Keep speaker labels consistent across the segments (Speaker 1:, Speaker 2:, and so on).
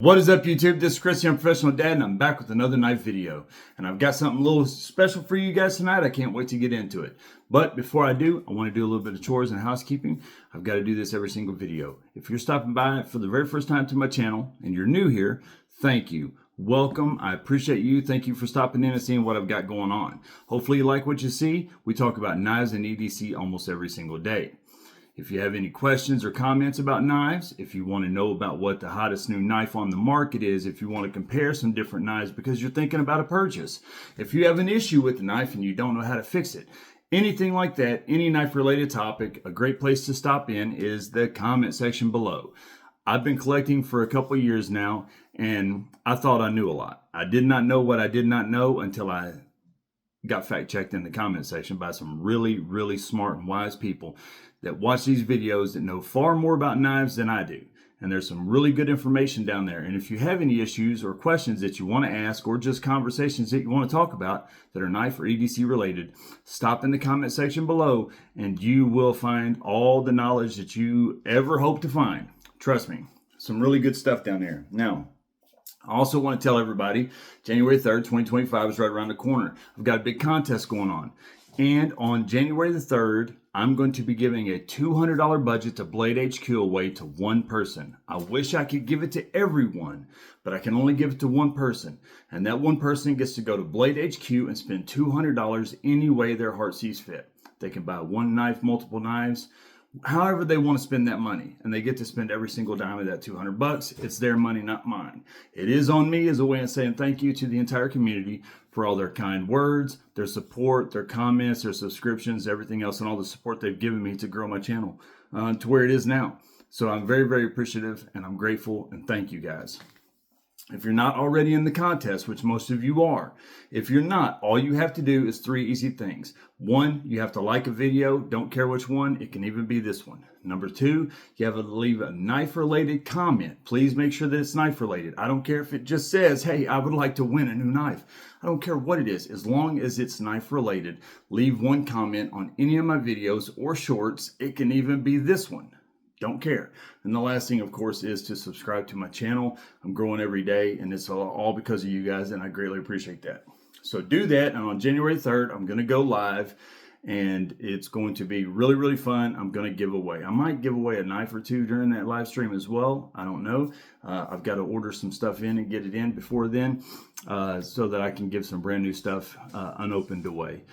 Speaker 1: What is up, YouTube? This is Chris, I'm Professional Dad, and I'm back with another knife video. And I've got something a little special for you guys tonight. I can't wait to get into it. But before I do, I want to do a little bit of chores and housekeeping. I've got to do this every single video. If you're stopping by for the very first time to my channel and you're new here, thank you. Welcome. I appreciate you. Thank you for stopping in and seeing what I've got going on. Hopefully you like what you see. We talk about knives and EDC almost every single day. If you have any questions or comments about knives, if you want to know about what the hottest new knife on the market is, if you want to compare some different knives because you're thinking about a purchase, if you have an issue with the knife and you don't know how to fix it, anything like that, any knife related topic, a great place to stop in is the comment section below. I've been collecting for a couple years now, and I thought I knew a lot. I did not know what I did not know until I got fact checked in the comment section by some really, really smart and wise people that watch these videos that know far more about knives than I do. And there's some really good information down there. And if you have any issues or questions that you want to ask, or just conversations that you want to talk about that are knife or EDC related, stop in the comment section below and you will find all the knowledge that you ever hope to find. Trust me, some really good stuff down there. Now, I also want to tell everybody, January 3rd, 2025 is right around the corner. I've got a big contest going on. And on January the 3rd, I'm going to be giving a $200 budget to Blade HQ away to one person. I wish I could give it to everyone, but I can only give it to one person. And that one person gets to go to Blade HQ and spend $200 any way their heart sees fit. They can buy one knife, multiple knives, however they want to spend that money, and they get to spend every single dime of that $200. It's their money, not mine. It is on me as a way of saying thank you to the entire community for all their kind words, their support, their comments, their subscriptions, everything else, and all the support they've given me to grow my channel to where it is now. So I'm very, very appreciative, and I'm grateful, and thank you guys. If you're not already in the contest, which most of you are, if you're not, all you have to do is three easy things. One, you have to like a video, don't care which one, it can even be this one. Number two, you have to leave a knife-related comment. Please make sure that it's knife-related. I don't care if it just says, hey, I would like to win a new knife. I don't care what it is, as long as it's knife-related. Leave one comment on any of my videos or shorts. It can even be this one. Don't care. And the last thing, of course, is to subscribe to my channel. I'm growing every day, and it's all because of you guys, and I greatly appreciate that. So do that, and on January 3rd, I'm going to go live, and it's going to be really, really fun. I'm going to give away. I might give away a knife or two during that live stream as well. I don't know. I've got to order some stuff in and get it in before then so that I can give some brand new stuff unopened away.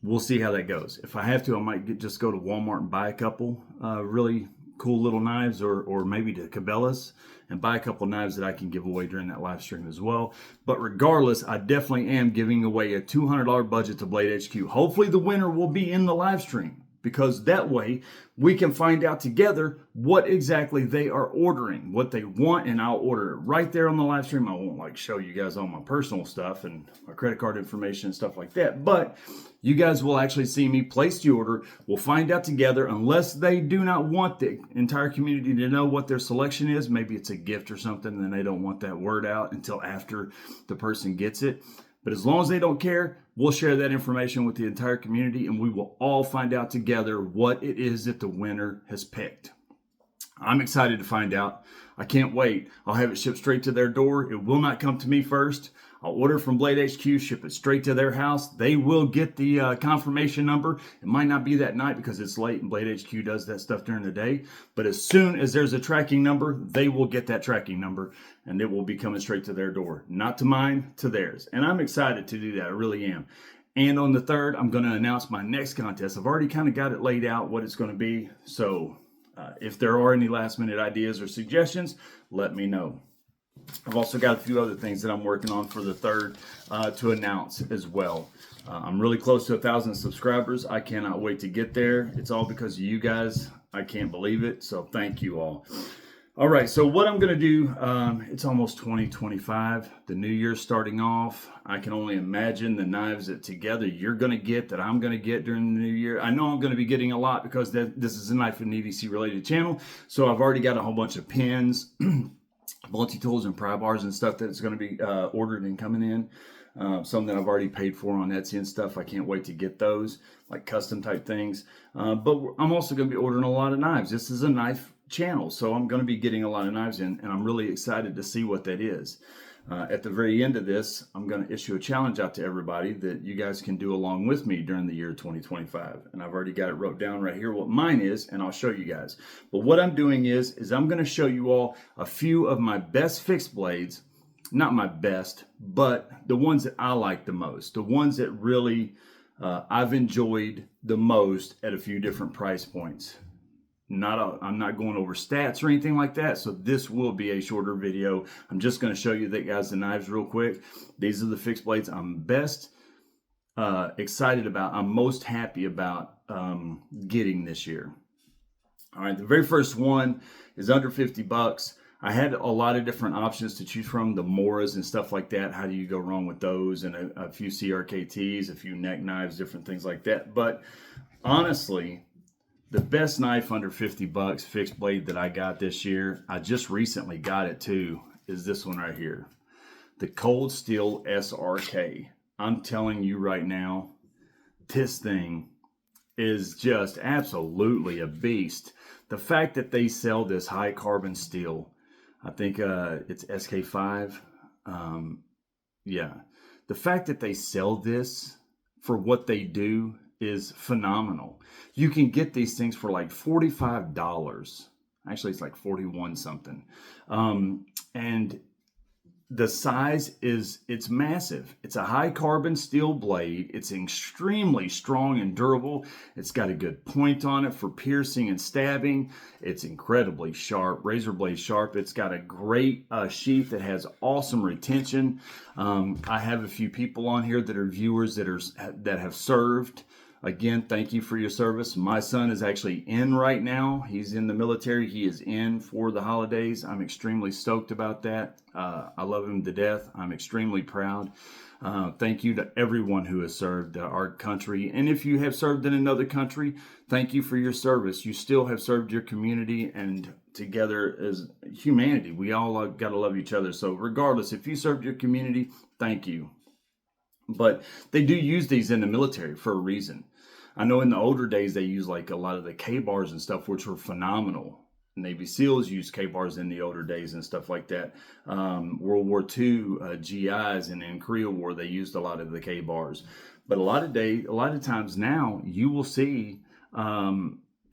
Speaker 1: We'll see how that goes. If I have to, I might just go to Walmart and buy a couple really cool little knives, or maybe to Cabela's and buy a couple knives that I can give away during that live stream as well. But regardless, I definitely am giving away a $200 budget to Blade HQ. Hopefully the winner will be in the live stream, because that way we can find out together what exactly they are ordering, what they want, and I'll order it right there on the live stream. I won't show you guys all my personal stuff and my credit card information and stuff like that, but you guys will actually see me place the order. We'll find out together, unless they do not want the entire community to know what their selection is. Maybe it's a gift or something, and they don't want that word out until after the person gets it. But as long as they don't care, we'll share that information with the entire community, and we will all find out together what it is that the winner has picked. I'm excited to find out. I can't wait. I'll have it shipped straight to their door. It will not come to me first. I'll order from Blade HQ, ship it straight to their house. They will get the confirmation number. It might not be that night because it's late and Blade HQ does that stuff during the day. But as soon as there's a tracking number, they will get that tracking number, and it will be coming straight to their door. Not to mine, to theirs. And I'm excited to do that. I really am. And on the 3rd, I'm going to announce my next contest. I've already kind of got it laid out what it's going to be. So if there are any last minute ideas or suggestions, let me know. I've also got a few other things that I'm working on for the 3rd to announce as well. I'm really close to 1,000 subscribers. I cannot wait to get there. It's all because of you guys. I can't believe it. So thank you all. All right, so what I'm going to do, it's almost 2025. The new year's starting off. I can only imagine the knives that together you're going to get, that I'm going to get during the new year. I know I'm going to be getting a lot because this is a knife and EDC related channel. So I've already got a whole bunch of pins, multi-tools and pry bars and stuff that's going to be ordered and coming in. Some that I've already paid for on Etsy and stuff. I can't wait to get those, like custom type things. But I'm also going to be ordering a lot of knives. This is a knife channel. So I'm going to be getting a lot of knives in, and I'm really excited to see what that is. At the very end of this, I'm going to issue a challenge out to everybody that you guys can do along with me during the year 2025. And I've already got it wrote down right here what mine is, and I'll show you guys. But what I'm doing is I'm going to show you all a few of my best fixed blades. Not my best, but the ones that I like the most. The ones that really I've enjoyed the most at a few different price points. I'm not going over stats or anything like that, so this will be a shorter video. I'm just going to show you the knives real quick. These are the fixed blades I'm best excited about. I'm most happy about getting this year. All right, the very first one is under 50 bucks. I had a lot of different options to choose from, the Moras and stuff like that. How do you go wrong with those? And a few CRKTs, a few neck knives, different things like that. But honestly, the best knife under 50 bucks fixed blade that I got this year, I just recently got it too, is this one right here. The Cold Steel SRK. I'm telling you right now, this thing is just absolutely a beast. The fact that they sell this high carbon steel, I think it's SK5. Yeah. The fact that they sell this for what they do is phenomenal. You can get these things for like $45. Actually, it's like 41 something. And the size it's massive. It's a high carbon steel blade. It's extremely strong and durable. It's got a good point on it for piercing and stabbing. It's incredibly sharp, razor blade sharp. It's got a great sheath that has awesome retention. I have a few people on here that are viewers that have served. Again, thank you for your service. My son is actually in right now. He's in the military. He is in for the holidays. I'm extremely stoked about that. I love him to death. I'm extremely proud. Thank you to everyone who has served our country. And if you have served in another country, thank you for your service. You still have served your community, and together as humanity, we all got to love each other. So regardless, if you served your community, thank you. But they do use these in the military for a reason. I know in the older days, they use like a lot of the K-bars and stuff, which were phenomenal. Navy SEALs used K-bars in the older days and stuff like that. World War II GIs and in Korea War, they used a lot of the K-bars. But a lot of times now, you will see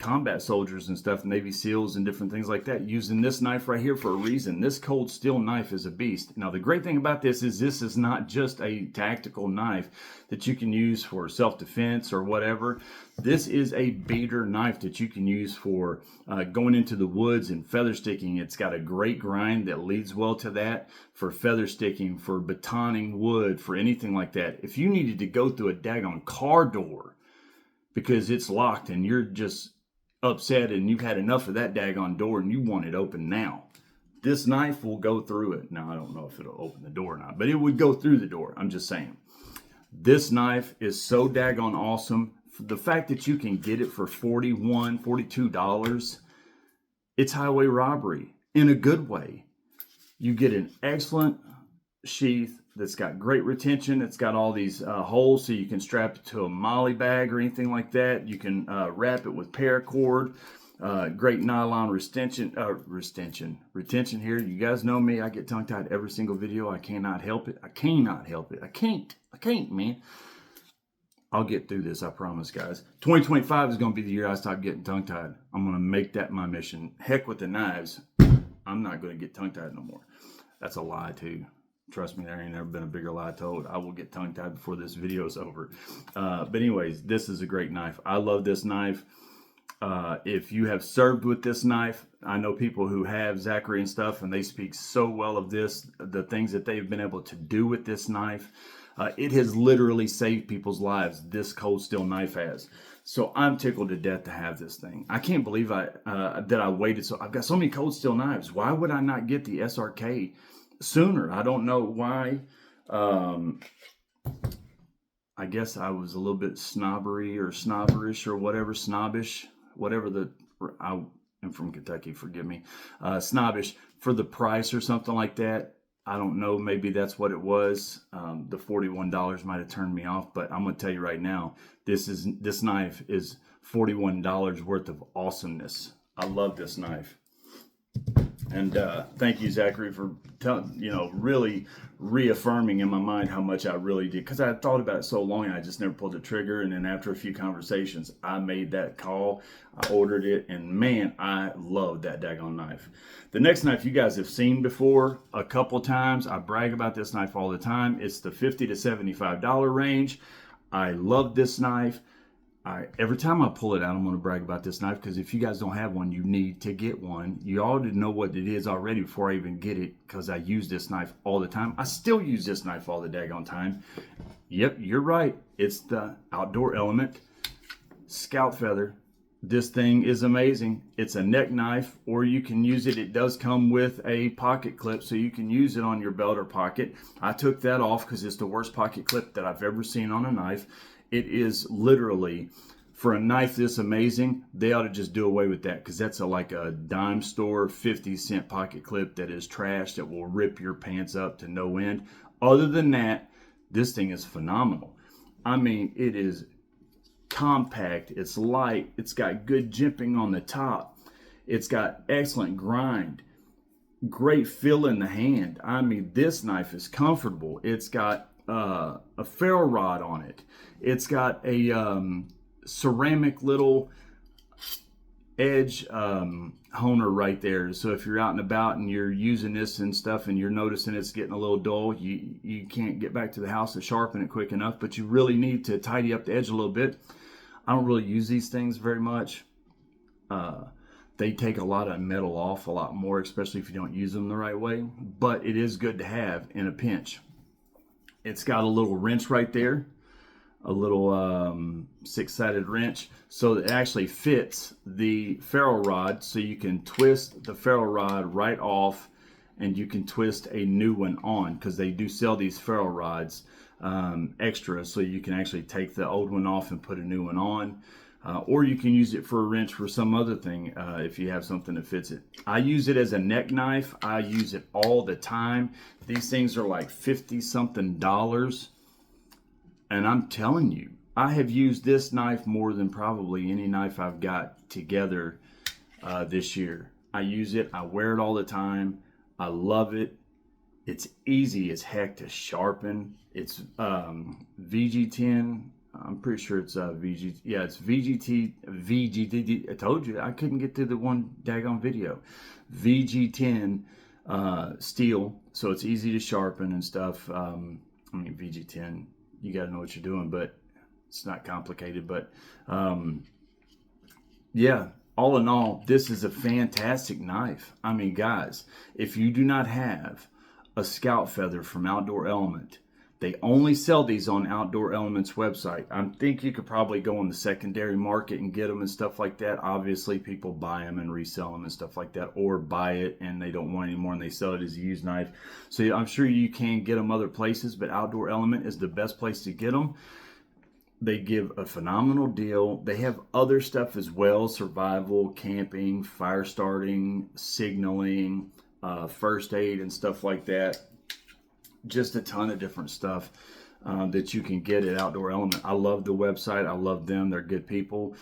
Speaker 1: combat soldiers and stuff, Navy SEALs and different things like that, using this knife right here for a reason. This Cold Steel knife is a beast. Now, the great thing about this is not just a tactical knife that you can use for self-defense or whatever. This is a beater knife that you can use for going into the woods and feather sticking. It's got a great grind that leads well to that for feather sticking, for batoning wood, for anything like that. If you needed to go through a daggone car door because it's locked and you're just upset and you've had enough of that daggone door and you want it open now, this knife will go through it. Now, I don't know if it'll open the door or not, but it would go through the door. I'm just saying. This knife is so daggone awesome. The fact that you can get it for $41, $42, it's highway robbery in a good way. You get an excellent sheath that's got great retention. It's got all these holes so you can strap it to a molly bag or anything like that. You can wrap it with paracord. Great nylon retention here. You guys know me. I get tongue-tied every single video. I cannot help it. I can't, man. I'll get through this, I promise, guys. 2025 is going to be the year I stop getting tongue-tied. I'm going to make that my mission. Heck with the knives. I'm not going to get tongue-tied no more. That's a lie, too. Trust me, there ain't never been a bigger lie told. I will get tongue-tied before this video is over. But anyways, this is a great knife. I love this knife. If you have served with this knife, I know people who have, Zachary and stuff, and they speak so well of this, the things that they've been able to do with this knife. It has literally saved people's lives, this Cold Steel knife has. So I'm tickled to death to have this thing. I can't believe that I waited. So I've got so many Cold Steel knives. Why would I not get the SRK sooner? I don't know why. I guess I was a little bit snobberish or whatever, snobbish, whatever I am from Kentucky, forgive me, snobbish for the price or something like that. I don't know, maybe that's what it was. The $41 might have turned me off, but I'm going to tell you right now, this knife is $41 worth of awesomeness. I love this knife. And thank you, Zachary, for really reaffirming in my mind how much I really did. Because I had thought about it so long and I just never pulled the trigger. And then after a few conversations, I made that call. I ordered it. And man, I love that daggone knife. The next knife you guys have seen before a couple times. I brag about this knife all the time. It's the $50 to $75 range. I love this knife. Every time I pull it out, I'm going to brag about this knife, because if you guys don't have one, you need to get one. You already know what it is already before I even get it, because I use this knife all the time. I still use this knife all the daggone time. Yep, you're right. It's the Outdoor Element Scout Feather. This thing is amazing. It's a neck knife, or you can use it. It does come with a pocket clip, so you can use it on your belt or pocket. I took that off because it's the worst pocket clip that I've ever seen on a knife. It is literally, for a knife this amazing, they ought to just do away with that, because that's like a dime store 50-cent pocket clip that is trash, that will rip your pants up to no end. Other than that, this thing is phenomenal. I mean, it is compact, it's light, it's got good jimping on the top, it's got excellent grind, great feel in the hand. I mean, this knife is comfortable. It's got a ferro rod on it. It's got a ceramic little edge honer right there. So if you're out and about and you're using this and stuff and you're noticing it's getting a little dull, you can't get back to the house to sharpen it quick enough, but you really need to tidy up the edge a little bit. I don't really use these things very much. They take a lot of metal off a lot more, especially if you don't use them the right way, but it is good to have in a pinch. It's got a little wrench right there, a little 6-sided wrench, so it actually fits the ferro rod, so you can twist the ferro rod right off and you can twist a new one on, because they do sell these ferro rods extra, so you can actually take the old one off and put a new one on. Or you can use it for a wrench for some other thing if you have something that fits it. I use it as a neck knife. I use it all the time. These things are like $50-something. And I'm telling you, I have used this knife more than probably any knife I've got together this year. I use it. I wear it all the time. I love it. It's easy as heck to sharpen. It's VG10. I'm pretty sure it's VGT. Yeah, it's VGT. I told you I couldn't get to the one daggone video. VG10 steel, so it's easy to sharpen and stuff. I mean, VG10, you got to know what you're doing, but it's not complicated. But yeah, all in all, this is a fantastic knife. I mean, guys, if you do not have a Scout Feather from Outdoor Element, they only sell these on Outdoor Element's website. I think you could probably go on the secondary market and get them and stuff like that. Obviously, people buy them and resell them and stuff like that, or buy it and they don't want it anymore and they sell it as a used knife. So I'm sure you can get them other places, but Outdoor Element is the best place to get them. They give a phenomenal deal. They have other stuff as well: survival, camping, fire starting, signaling, first aid, and stuff like that. Just a ton of different stuff that you can get at Outdoor Element. I love the website. I love them. They're good people.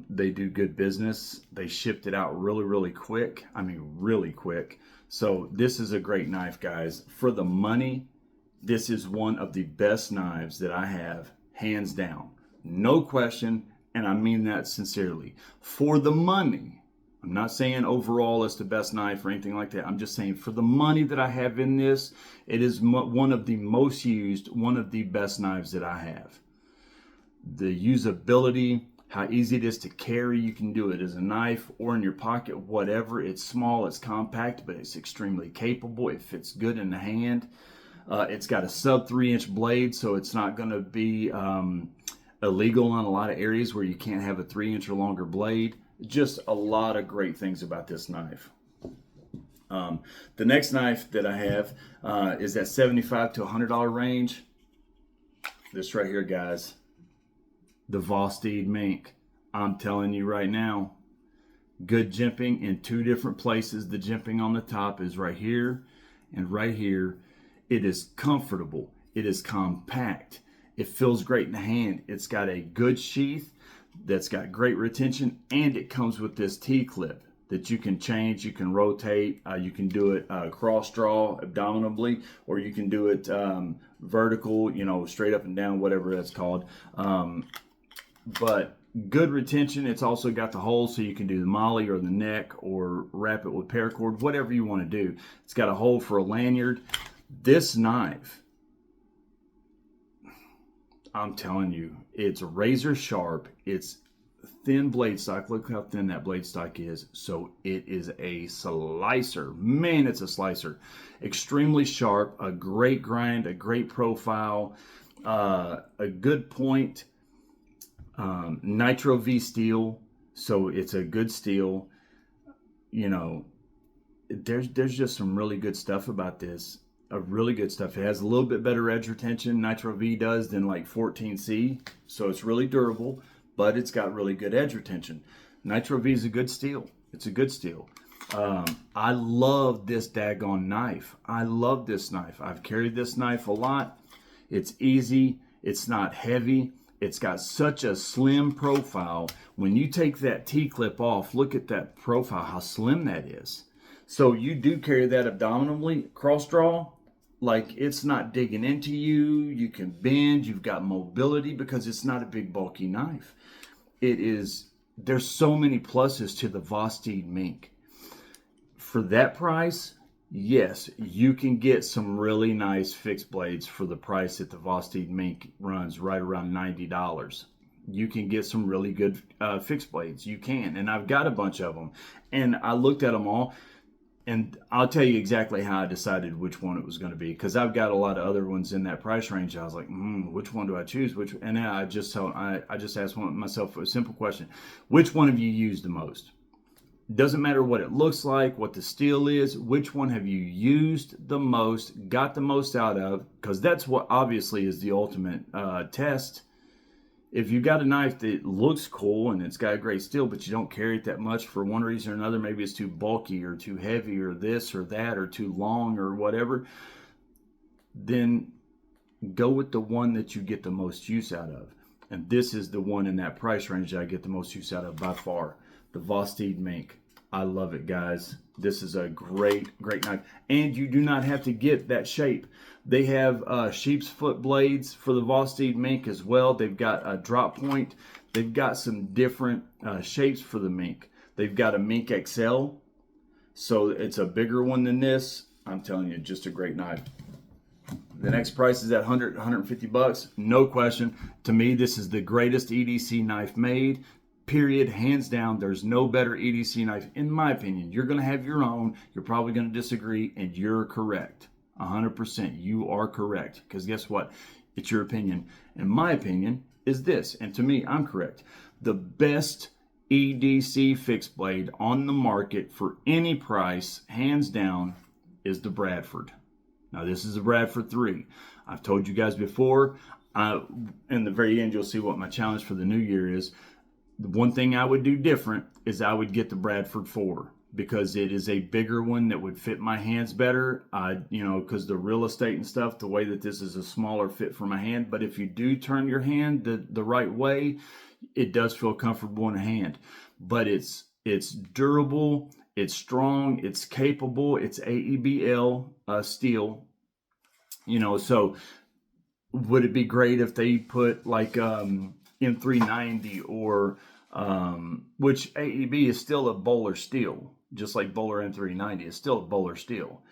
Speaker 1: They do good business. They shipped it out really, really quick. I mean, really quick. So this is a great knife, guys. For the money, this is one of the best knives that I have, hands down. No question, and I mean that sincerely. For the money, I'm not saying overall it's the best knife or anything like that. I'm just saying for the money that I have in this, it is one of the most used, one of the best knives that I have. The usability, how easy it is to carry. You can do it as a knife or in your pocket, whatever. It's small, it's compact, but it's extremely capable. It fits good in the hand. It's got a sub 3-inch blade, so it's not going to be illegal in a lot of areas where you can't have a 3-inch or longer blade. Just a lot of great things about this knife. The next knife that I have is that $75 to $100 range. This right here, guys. The Vosteed Mink. I'm telling you right now, good jimping in two different places. The jimping on the top is right here and right here. It is comfortable. It is compact. It feels great in the hand. It's got a good sheath that's got great retention, and it comes with this T-clip. that you can change, you can rotate, you can do it cross draw abdominally, or you can do it vertical, you know, straight up and down, whatever that's called. But good retention. It's also got the hole so you can do the molly or the neck or wrap it with paracord, whatever you want to do. It's got a hole for a lanyard. This knife, I'm telling you, it's razor sharp. It's thin blade stock. Look how thin that blade stock is. So it is a slicer. Man, it's a slicer. Extremely sharp, a great grind, a great profile, a good point. Nitro V steel, so it's a good steel. You know, there's just some really good stuff about this. Really good stuff. It has a little bit better edge retention, Nitro V does, than like 14C. So it's really durable, but it's got really good edge retention. Nitro V is a good steel. It's a good steel. I love this daggone knife. I love this knife. I've carried this knife a lot. It's easy. It's not heavy. It's got such a slim profile. When you take that T-clip off, look at that profile, how slim that is. So you do carry that abdominally, cross draw, like it's not digging into you. You can bend, you've got mobility because it's not a big bulky knife. There's so many pluses to the Vosteed Mink. For that price, yes, you can get some really nice fixed blades for the price that the Vosteed Mink runs, right around $90. You can get some really good fixed blades. You can, and I've got a bunch of them. And I looked at them all, and I'll tell you exactly how I decided which one it was going to be, because I've got a lot of other ones in that price range. I was like, which one do I choose? And now I just asked myself a simple question: which one have you used the most? Doesn't matter what it looks like, what the steel is, which one have you used the most, got the most out of, because that's what obviously is the ultimate test. If you got a knife that looks cool and it's got a great steel, but you don't carry it that much for one reason or another, maybe it's too bulky or too heavy or this or that or too long or whatever, then go with the one that you get the most use out of. And this is the one in that price range that I get the most use out of by far. The Vosteed Mink. I love it, guys. This is a great knife. And you do not have to get that shape. They have sheep's foot blades for the Vosteed Mink as well. They've got a drop point. They've got some different shapes for the Mink. They've got a Mink XL. So it's a bigger one than this. I'm telling you, just a great knife. The next price is at $150. No question. To me, this is the greatest EDC knife made. Period, hands down. There's no better EDC knife, in my opinion. You're going to have your own. You're probably going to disagree, and you're correct. 100%. You are correct. Because guess what? It's your opinion. And my opinion is this. And to me, I'm correct. The best EDC fixed blade on the market for any price, hands down, is the Bradford. Now, this is a Bradford 3. I've told you guys before. In the very end, you'll see what my challenge for the new year is. The one thing I would do different is I would get the Bradford 4, because it is a bigger one that would fit my hands better. Because the real estate and stuff, the way that this is a smaller fit for my hand. But if you do turn your hand the right way, it does feel comfortable in the hand. But it's durable, it's strong, it's capable, it's AEBL steel. So would it be great if they put like M390 or which AEB is still a Bowler steel, just like Bowler M390 is still a Bowler steel.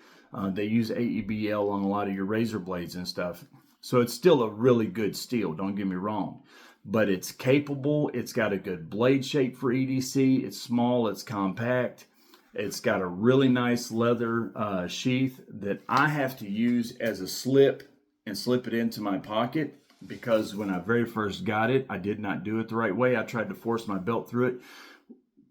Speaker 1: They use AEBL on a lot of your razor blades and stuff. So it's still a really good steel, don't get me wrong. But it's capable, it's got a good blade shape for EDC, it's small, it's compact. It's got a really nice leather sheath that I have to use as a slip and slip it into my pocket. Because when I very first got it, I did not do it the right way. I tried to force my belt through it.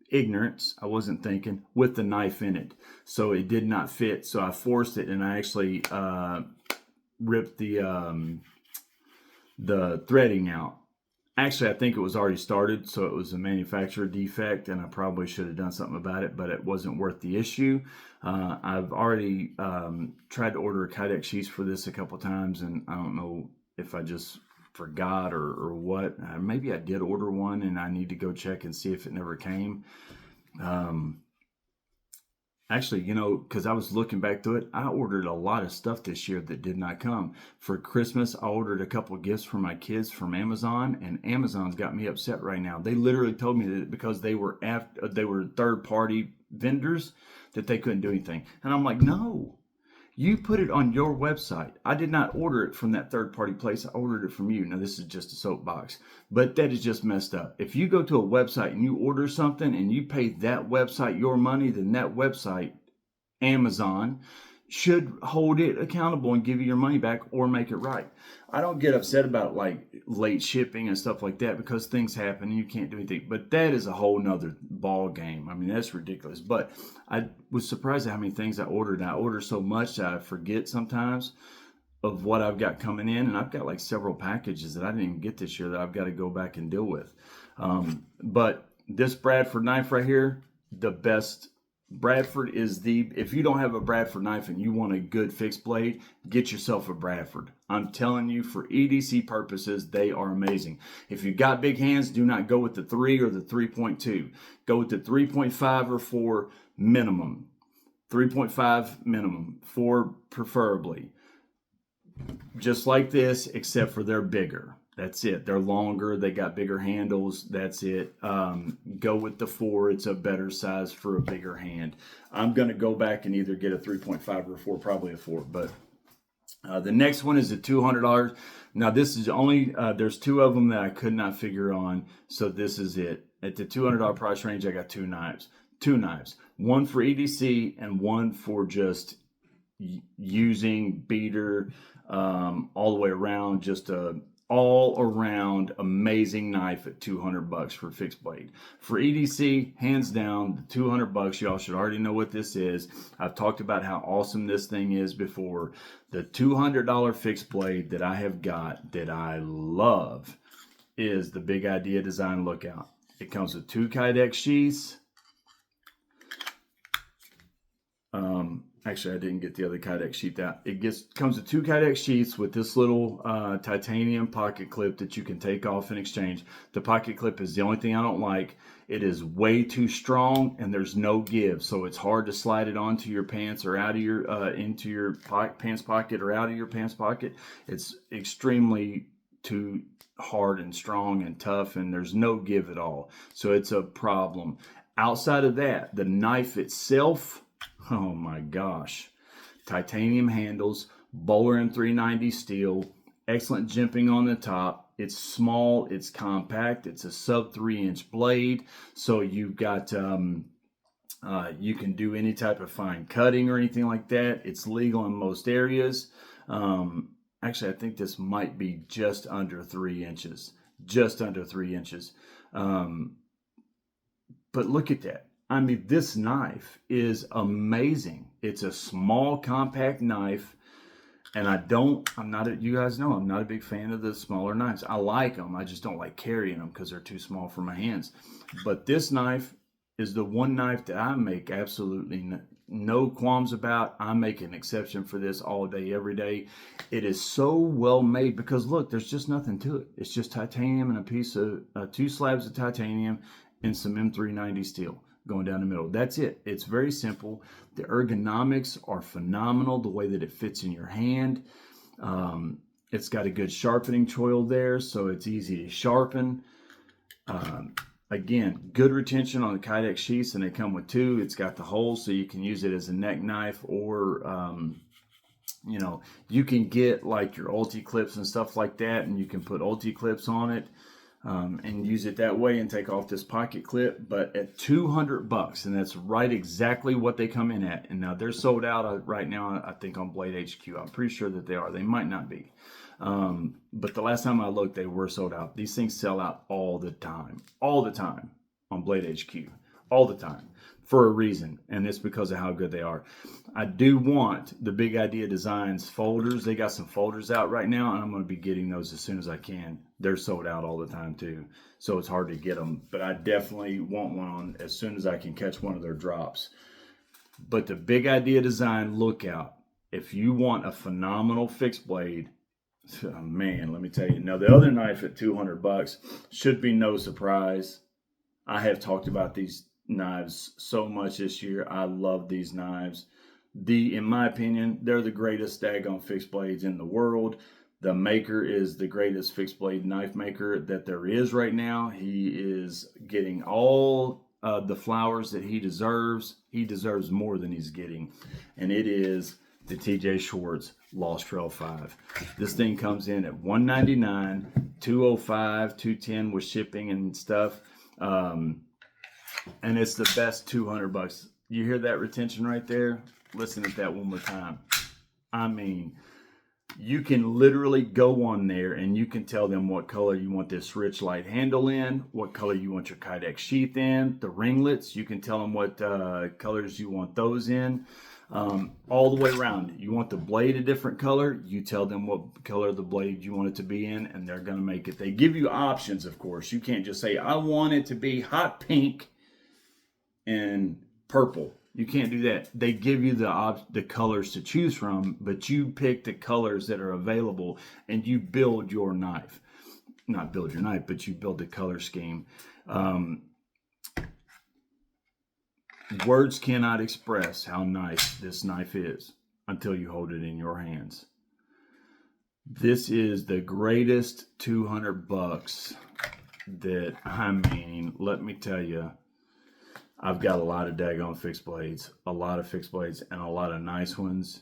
Speaker 1: Ignorance, I wasn't thinking, with the knife in it. So it did not fit. So I forced it, and I actually ripped the threading out. Actually, I think it was already started, so it was a manufacturer defect, and I probably should have done something about it, but it wasn't worth the issue. I've already tried to order a Kydex sheath for this a couple times, and I don't know if I just forgot or what. Maybe I did order one and I need to go check and see if it never came. Actually, you know, because I was looking back through it, I ordered a lot of stuff this year that did not come. For Christmas, I ordered a couple of gifts for my kids from Amazon, and Amazon's got me upset right now. They literally told me that because they were third party vendors that they couldn't do anything. And I'm like, no, you put it on your website. I did not order it from that third party place. I ordered it from you. Now, this is just a soapbox, but that is just messed up. If you go to a website and you order something and you pay that website your money, then that website, Amazon, should hold it accountable and give you your money back or make it right. I don't get upset about like late shipping and stuff like that because things happen and you can't do anything. But that is a whole nother ball game. I mean, that's ridiculous. But I was surprised at how many things I ordered. And I order so much that I forget sometimes of what I've got coming in. And I've got like several packages that I didn't even get this year that I've got to go back and deal with. But this Bradford knife right here, the best. Bradford is if you don't have a Bradford knife and you want a good fixed blade, get yourself a Bradford. I'm telling you, for EDC purposes, they are amazing. If you've got big hands, do not go with the 3 or the 3.2. Go with the 3.5 or 4 minimum. 3.5 minimum, 4 preferably. Just like this, except for they're bigger. That's it. They're longer. They got bigger handles. That's it. Go with the 4. It's a better size for a bigger hand. I'm going to go back and either get a 3.5 or a 4, probably a 4. But the next one is a $200. Now, this is only, there's 2 of them that I could not figure on. So this is it. At the $200 price range, I got 2 knives. 2 knives. One for EDC and one for just using beater all the way around, just a all around amazing knife at $200 for fixed blade. For EDC, hands down, the $200, y'all should already know what this is. I've talked about how awesome this thing is before. The $200 fixed blade that I have got that I love is the Big Idea Design Lookout. It comes with 2 Kydex sheaths. Actually, I didn't get the other Kydex sheath out. It comes with 2 Kydex sheaths with this little titanium pocket clip that you can take off in exchange. The pocket clip is the only thing I don't like. It is way too strong and there's no give, so it's hard to slide it onto your pants or out of your into your pants pocket or out of your pants pocket. It's extremely too hard and strong and tough, and there's no give at all. So it's a problem. Outside of that, the knife itself, oh my gosh. Titanium handles, Bowler M390 steel, excellent jimping on the top. It's small, it's compact, it's a sub 3-inch blade. So you've got, you can do any type of fine cutting or anything like that. It's legal in most areas. Actually, I think this might be just under 3 inches. Just under 3 inches. But look at that. I mean, this knife is amazing. It's a small, compact knife, and you guys know, I'm not a big fan of the smaller knives. I like them. I just don't like carrying them because they're too small for my hands. But this knife is the one knife that I make absolutely no qualms about. I make an exception for this all day, every day. It is so well made because look, there's just nothing to it. It's just titanium and a piece of 2 slabs of titanium and some M390 steel going down the middle. That's it. It's very simple. The ergonomics are phenomenal, the way that it fits in your hand. It's got a good sharpening choil there, so it's easy to sharpen. Again, good retention on the Kydex sheaths, and they come with 2. It's got the holes, so you can use it as a neck knife, or you know, you can get like your ulti clips and stuff like that, and you can put ulti clips on it. And use it that way and take off this pocket clip. But at $200, and that's right exactly what they come in at. And now they're sold out right now, I think, on Blade HQ. I'm pretty sure that they are. They might not be. But the last time I looked, they were sold out. These things sell out all the time on Blade HQ, all the time, for a reason, and it's because of how good they are. I do want the Big Idea Designs folders. They got some folders out right now, and I'm going to be getting those as soon as I can. They're sold out all the time too, so it's hard to get them, but I definitely want one as soon as I can catch one of their drops. But the Big Idea Design Lookout, if you want a phenomenal fixed blade, oh man, let me tell you. Now, the other knife at $200 should be no surprise. I have talked about these knives so much this year. I love these knives. In my opinion, they're the greatest daggone fixed blades in the world. The maker is the greatest fixed blade knife maker that there is right now. He is getting all the flowers that he deserves. He deserves more than he's getting. And it is the TJ Schwartz Lost Trail 5. This thing comes in at $199, $205, $210 with shipping and stuff. And it's the best $200. You hear that retention right there? Listen to that one more time. I mean, you can literally go on there and you can tell them what color you want this rich light handle in, what color you want your Kydex sheath in, the ringlets. You can tell them what colors you want those in, all the way around. You want the blade a different color, you tell them what color the blade you want it to be in, and they're going to make it. They give you options, of course. You can't just say, I want it to be hot pink and purple. You can't do that. They give you the colors to choose from, but you pick the colors that are available and you build your knife. Not build your knife, but you build the color scheme. Words cannot express how nice this knife is until you hold it in your hands. This is the greatest $200 that, I mean, let me tell you, I've got a lot of daggone fixed blades, and a lot of nice ones.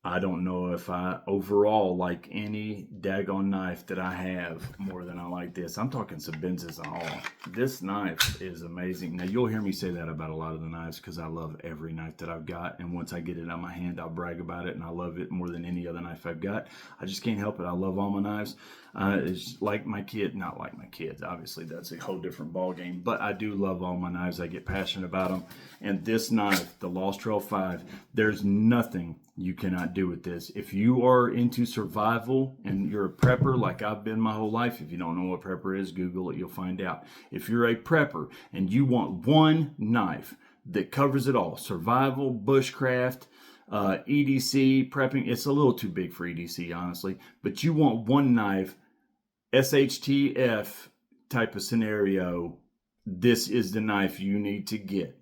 Speaker 1: I don't know if I overall like any daggone knife that I have more than I like this. I'm talking Sebenzas and all. This knife is amazing. Now, you'll hear me say that about a lot of the knives because I love every knife that I've got. And once I get it on my hand, I'll brag about it. And I love it more than any other knife I've got. I just can't help it. I love all my knives. It's like my kid, not like my kids. Obviously, that's a whole different ball game. But I do love all my knives. I get passionate about them. And this knife, the Lost Trail 5, there's nothing you cannot do with this. If you are into survival and you're a prepper like I've been my whole life, if you don't know what prepper is, Google it, you'll find out. If you're a prepper and you want one knife that covers it all, survival, bushcraft, EDC, prepping, it's a little too big for EDC, honestly, but you want one knife, SHTF type of scenario, this is the knife you need to get.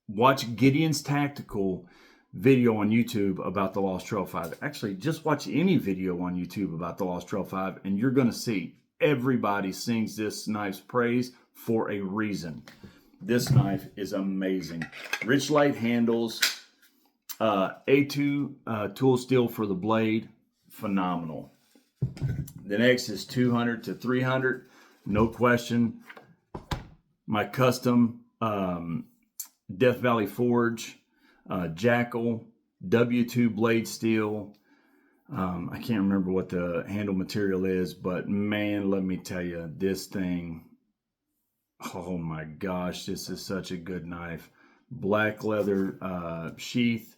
Speaker 1: Watch Gideon's Tactical video on YouTube about the Lost Trail 5. Actually, just watch any video on YouTube about the Lost Trail 5 and you're going to see everybody sings this knife's praise for a reason. This knife is amazing. Rich light handles, A2 tool steel for the blade, phenomenal. The next is 200 to 300, no question. My custom Death Valley Forge, Jackal, W2 blade steel. I can't remember what the handle material is, but man, let me tell you, this thing, oh my gosh, this is such a good knife. Black leather sheath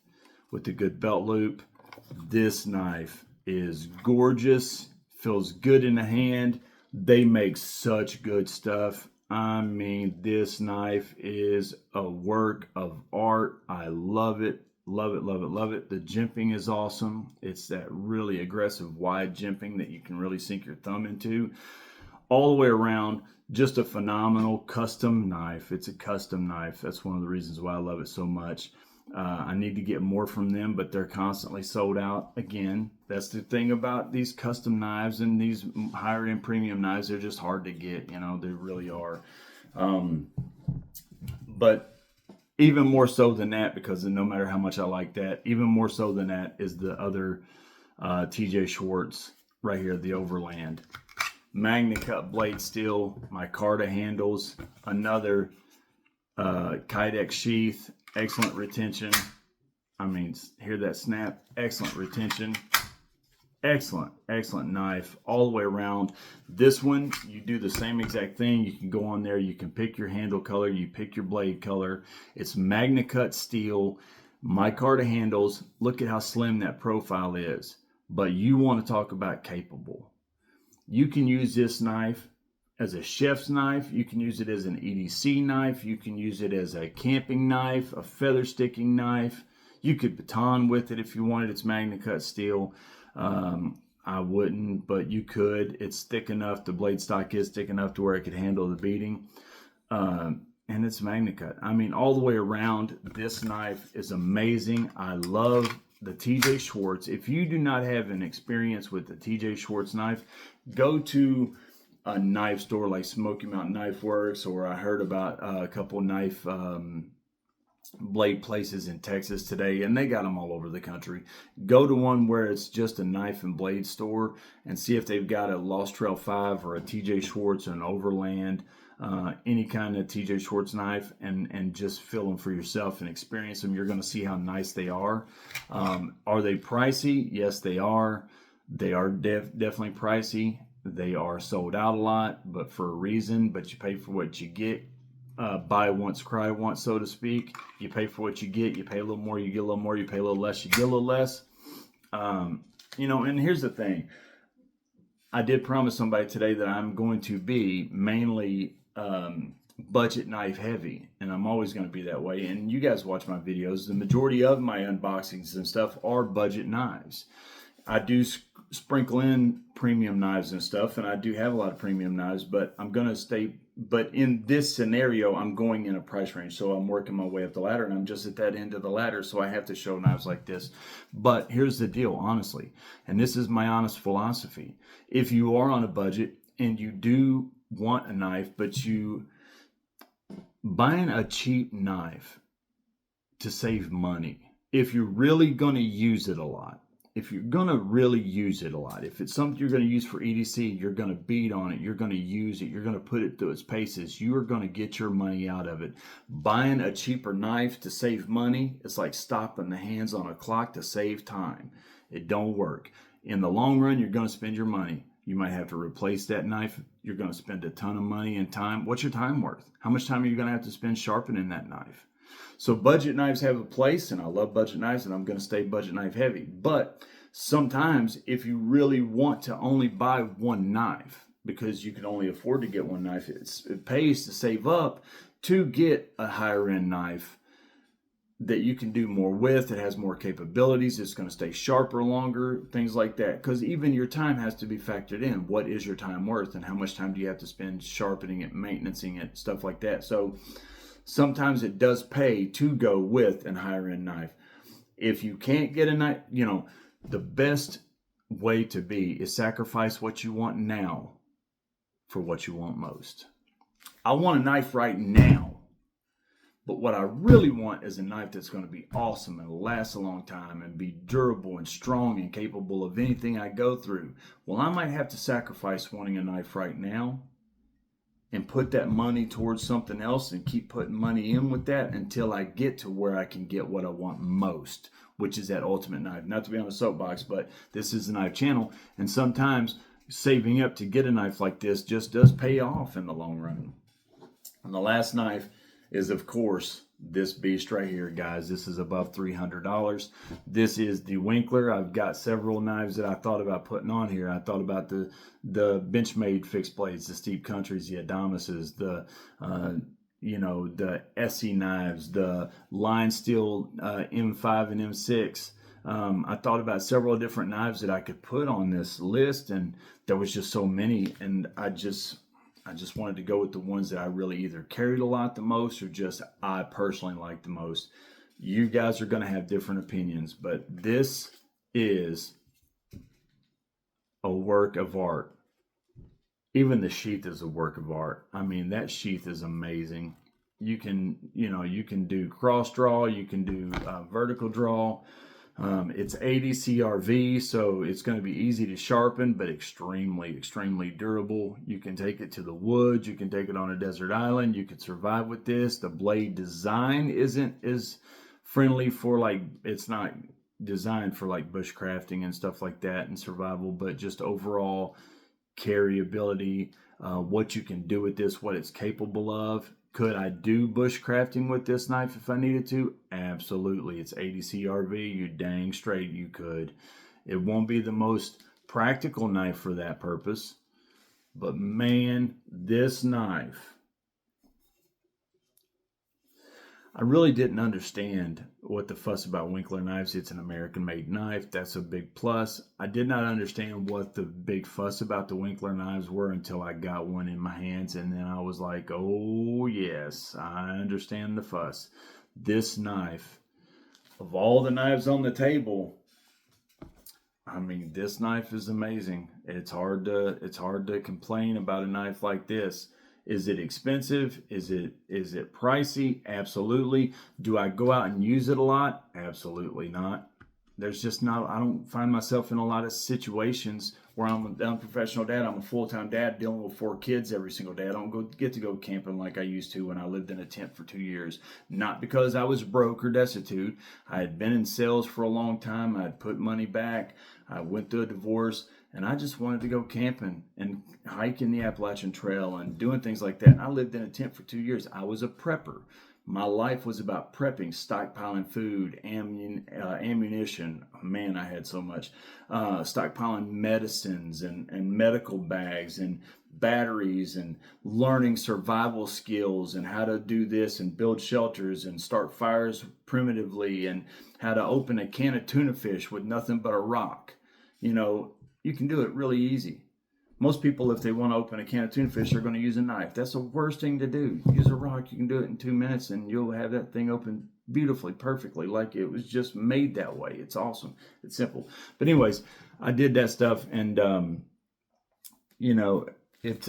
Speaker 1: with the good belt loop. This knife is gorgeous, feels good in the hand. They make such good stuff. I mean, this knife is a work of art. I love it, love it, love it, love it. The jimping is awesome. It's that really aggressive wide jimping that you can really sink your thumb into. All the way around, just a phenomenal custom knife. It's a custom knife. That's one of the reasons why I love it so much. I need to get more from them, but they're constantly sold out. Again, that's the thing about these custom knives and these higher end premium knives. They're just hard to get, you know, they really are. But even more so than that, because no matter how much I like that, even more so than that is the other TJ Schwartz right here, the Overland. Magna Cut blade steel, micarta handles, another Kydex sheath, excellent retention. I mean, hear that snap? Excellent retention. Excellent, excellent knife all the way around. This one, you do the same exact thing. You can go on there, you can pick your handle color, you pick your blade color. It's Magna Cut steel, micarta handles. Look at how slim that profile is. But you want to talk about capable. You can use this knife as a chef's knife. You can use it as an EDC knife. You can use it as a camping knife, a feather sticking knife. You could baton with it if you wanted. It's Magna Cut steel. I wouldn't, but you could. It's thick enough. The blade stock is thick enough to where it could handle the beating. and it's MagnaCut. I mean, all the way around, this knife is amazing. I love the TJ Schwartz. If you do not have an experience with the TJ Schwartz knife, go to a knife store like Smoky Mountain Knife Works, or I heard about a couple knife blade places in Texas today, and they got them all over the country. Go to one where it's just a knife and blade store and see if they've got a Lost Trail 5 or a TJ Schwartz or an Overland, any kind of TJ Schwartz knife, and just feel them for yourself and experience them. You're going to see how nice they are. Are they pricey? Yes, they are. They are definitely pricey. They are sold out a lot, but for a reason. But you pay for what you get. Buy once, cry once, so to speak. You pay for what you get. You pay a little more, you get a little more. You pay a little less, you get a little less. And here's the thing. I did promise somebody today that I'm going to be mainly budget knife heavy, and I'm always going to be that way. And you guys watch my videos. The majority of my unboxings and stuff are budget knives. I do sprinkle in premium knives and stuff, and I do have a lot of premium knives, but I'm going to stay. But in this scenario, I'm going in a price range. So I'm working my way up the ladder, and I'm just at that end of the ladder. So I have to show knives like this. But here's the deal, honestly, and this is my honest philosophy. If you are on a budget and you do want a knife, but you buying a cheap knife to save money, if you're really going to use it a lot, if you're going to really use it a lot, if it's something you're going to use for EDC, you're going to beat on it, you're going to use it, you're going to put it through its paces, you are going to get your money out of it. Buying a cheaper knife to save money, it's like stopping the hands on a clock to save time. It don't work. In the long run, you're going to spend your money. You might have to replace that knife. You're going to spend a ton of money and time. What's your time worth? How much time are you going to have to spend sharpening that knife? So budget knives have a place, and I love budget knives, and I'm going to stay budget knife heavy. But sometimes if you really want to only buy one knife, because you can only afford to get one knife, it pays to save up to get a higher end knife that you can do more with. It has more capabilities. It's going to stay sharper longer, things like that. Because even your time has to be factored in. What is your time worth, and how much time do you have to spend sharpening it, maintaining it, stuff like that. So sometimes it does pay to go with a higher end knife. If you can't get a knife, the best way to be is sacrifice what you want now for what you want most. I want a knife right now, but what I really want is a knife that's going to be awesome and last a long time and be durable and strong and capable of anything I go through. Well, I might have to sacrifice wanting a knife right now and put that money towards something else and keep putting money in with that until I get to where I can get what I want most, which is that ultimate knife. Not to be on a soapbox, but this is a knife channel, and sometimes saving up to get a knife like this just does pay off in the long run. And the last knife is, of course, this beast right here, guys. This is above $300. This is the Winkler. I've got several knives that I thought about putting on here. I thought about the Benchmade fixed blades, the Steep Countries, the Adamases, the Essie knives, the Line Steel M5 and M6. I thought about several different knives that I could put on this list, and there was just so many, and I just wanted to go with the ones that I really either carried a lot the most or just I personally like the most. You guys are going to have different opinions, but this is a work of art. Even the sheath is a work of art. I mean, that sheath is amazing. You can do cross draw, you can do vertical draw. It's 80 CRV, so it's going to be easy to sharpen, but extremely, extremely durable. You can take it to the woods. You can take it on a desert island. You can survive with this. The blade design isn't as friendly for it's not designed for bushcrafting and stuff like that and survival, but just overall carryability, what you can do with this, what it's capable of. Could I do bushcrafting with this knife if I needed to? Absolutely. It's 80 CRV. You dang straight you could. It won't be the most practical knife for that purpose. But man, this knife. I really didn't understand what the fuss about Winkler knives. It's an American-made knife. That's a big plus. I did not understand what the big fuss about the Winkler knives were until I got one in my hands, and then I was like, oh yes, I understand the fuss. This knife, of all the knives on the table, I mean, this knife is amazing. It's hard to complain about a knife like this. Is it expensive? Is it pricey? Absolutely. Do I go out and use it a lot? Absolutely not. There's just not, I don't find myself in a lot of situations where I'm a professional dad. I'm a full-time dad dealing with 4 kids every single day. I don't get to go camping like I used to when I lived in a tent for 2 years. Not because I was broke or destitute. I had been in sales for a long time. I had put money back. I went through a divorce, and I just wanted to go camping and hiking the Appalachian Trail and doing things like that. I lived in a tent for 2 years. I was a prepper. My life was about prepping, stockpiling food, ammunition. Man, I had so much. Stockpiling medicines and medical bags and batteries and learning survival skills and how to do this and build shelters and start fires primitively and how to open a can of tuna fish with nothing but a rock. You know, you can do it really easy. Most people, if they want to open a can of tuna fish, are going to use a knife. That's the worst thing to do. Use a rock. You can do it in 2 minutes, and you'll have that thing open beautifully, perfectly, like it was just made that way. It's awesome. It's simple. But anyways, I did that stuff, and you know, it's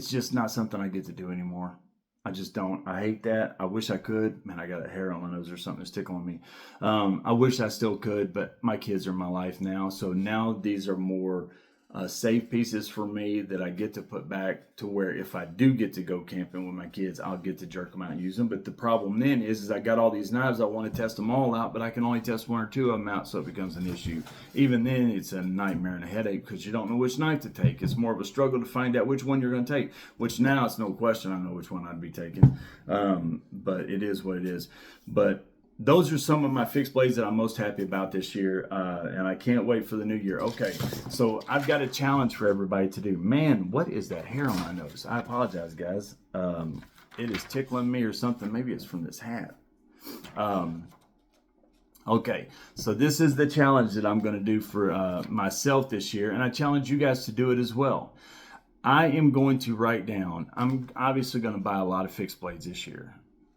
Speaker 1: just not something I get to do anymore. I just don't. I hate that. I wish I could. Man, I got a hair on my nose or something that's tickling me. I wish I still could, but my kids are my life now. So now these are more save pieces for me that I get to put back to where if I do get to go camping with my kids, I'll get to jerk them out and use them. But the problem then is I got all these knives. I want to test them all out, but I can only test 1 or 2 of them out, so it becomes an issue. Even then, it's a nightmare and a headache because you don't know which knife to take. It's more of a struggle to find out which one you're going to take, which now it's no question I know which one I'd be taking. But it is what it is. But those are some of my fixed blades that I'm most happy about this year, and I can't wait for the new year. Okay, so I've got a challenge for everybody to do. Man, what is that hair on my nose? I apologize, guys. It is tickling me or something. Maybe it's from this hat. Okay, so this is the challenge that I'm going to do for myself this year, and I challenge you guys to do it as well. I am going to write down, I'm obviously going to buy a lot of fixed blades this year.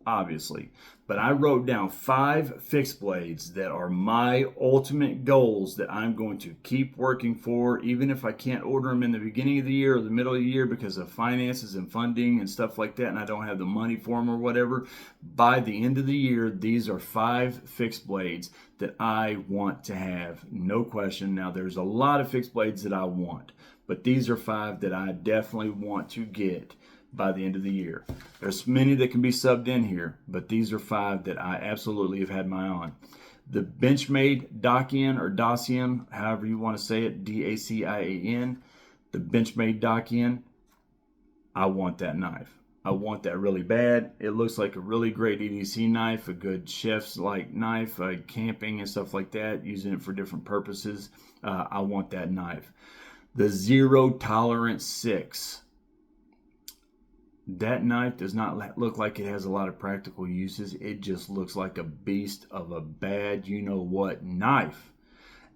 Speaker 1: Obviously, but I wrote down 5 fixed blades that are my ultimate goals that I'm going to keep working for, even if I can't order them in the beginning of the year or the middle of the year because of finances and funding and stuff like that, and I don't have the money for them or whatever. By the end of the year, these are 5 fixed blades that I want to have, no question. Now, there's a lot of fixed blades that I want, but these are 5 that I definitely want to get by the end of the year. There's many that can be subbed in here, but these are 5 that I absolutely have had my eye on. The Benchmade Dacian or Dacian, however you want to say it, D-A-C-I-A-N, the Benchmade Dacian, I want that knife. I want that really bad. It looks like a really great EDC knife, a good chef's like knife, camping and stuff like that, using it for different purposes. I want that knife. The Zero Tolerance 6. That knife does not look like it has a lot of practical uses. It just looks like a beast of a bad you-know-what knife.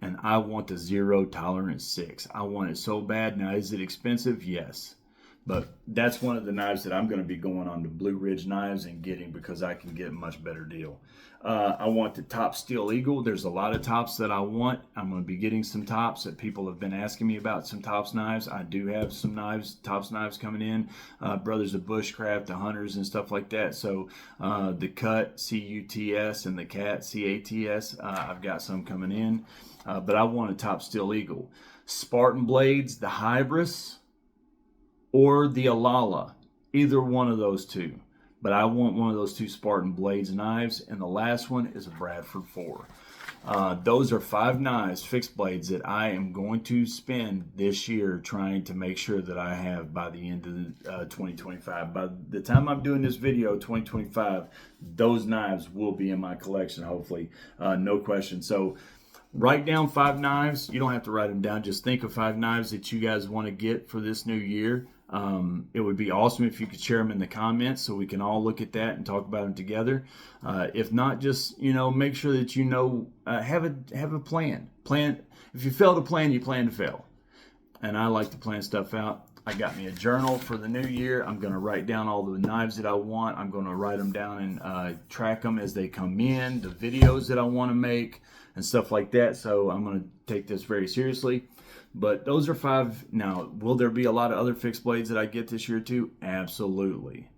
Speaker 1: And I want the Zero Tolerance 6. I want it so bad. Now, is it expensive? Yes. But that's one of the knives that I'm going to be going on to Blue Ridge Knives and getting because I can get a much better deal. I want the Top Steel Eagle. There's a lot of tops that I want. I'm going to be getting some tops that people have been asking me about, some tops knives. I do have some knives, tops knives coming in. Brothers of Bushcraft, the Hunters and stuff like that. So the Cut, C-U-T-S, and the Cat, C-A-T-S, I've got some coming in. But I want a Top Steel Eagle. Spartan Blades, the Hybris, or the Alala, either one of those 2. But I want one of those 2 Spartan Blades knives, and the last one is a Bradford 4. Those are 5 knives, fixed blades, that I am going to spend this year trying to make sure that I have by the end of 2025. By the time I'm doing this video, 2025, those knives will be in my collection, hopefully, no question. So write down 5 knives. You don't have to write them down. Just think of 5 knives that you guys want to get for this new year. It would be awesome if you could share them in the comments so we can all look at that and talk about them together. If not, just make sure that have a plan. If you fail to plan, you plan to fail. And I like to plan stuff out. I got me a journal for the new year. I'm going to write down all the knives that I want. I'm going to write them down and track them as they come in, the videos that I want to make and stuff like that. So I'm going to take this very seriously. But those are 5. Now, will there be a lot of other fixed blades that I get this year too? Absolutely.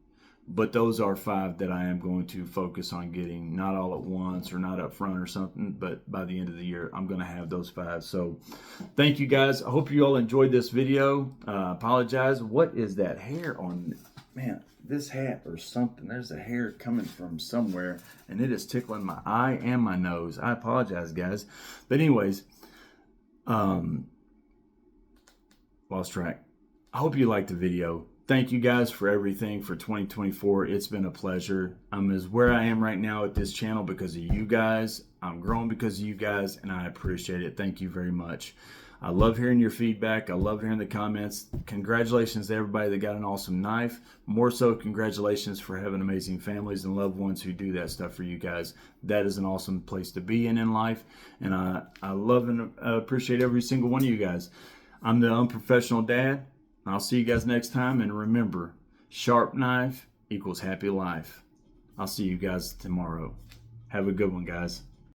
Speaker 1: But those are 5 that I am going to focus on getting, not all at once or not up front or something, but by the end of the year, I'm going to have those 5. So thank you guys. I hope you all enjoyed this video. Apologize. What is that hair on, man, this hat or something? There's a hair coming from somewhere and it is tickling my eye and my nose. I apologize, guys. But anyways, lost track. I hope you liked the video. Thank you guys for everything for 2024. It's been a pleasure. I'm where I am right now at this channel because of you guys. I'm growing because of you guys, and I appreciate it. Thank you very much. I love hearing your feedback. I love hearing the comments. Congratulations to everybody that got an awesome knife. More so, congratulations for having amazing families and loved ones who do that stuff for you guys. That is an awesome place to be in life, and I love and appreciate every single one of you guys. I'm the Unprofessional Dad. I'll see you guys next time. And remember, sharp knife equals happy life. I'll see you guys tomorrow. Have a good one, guys.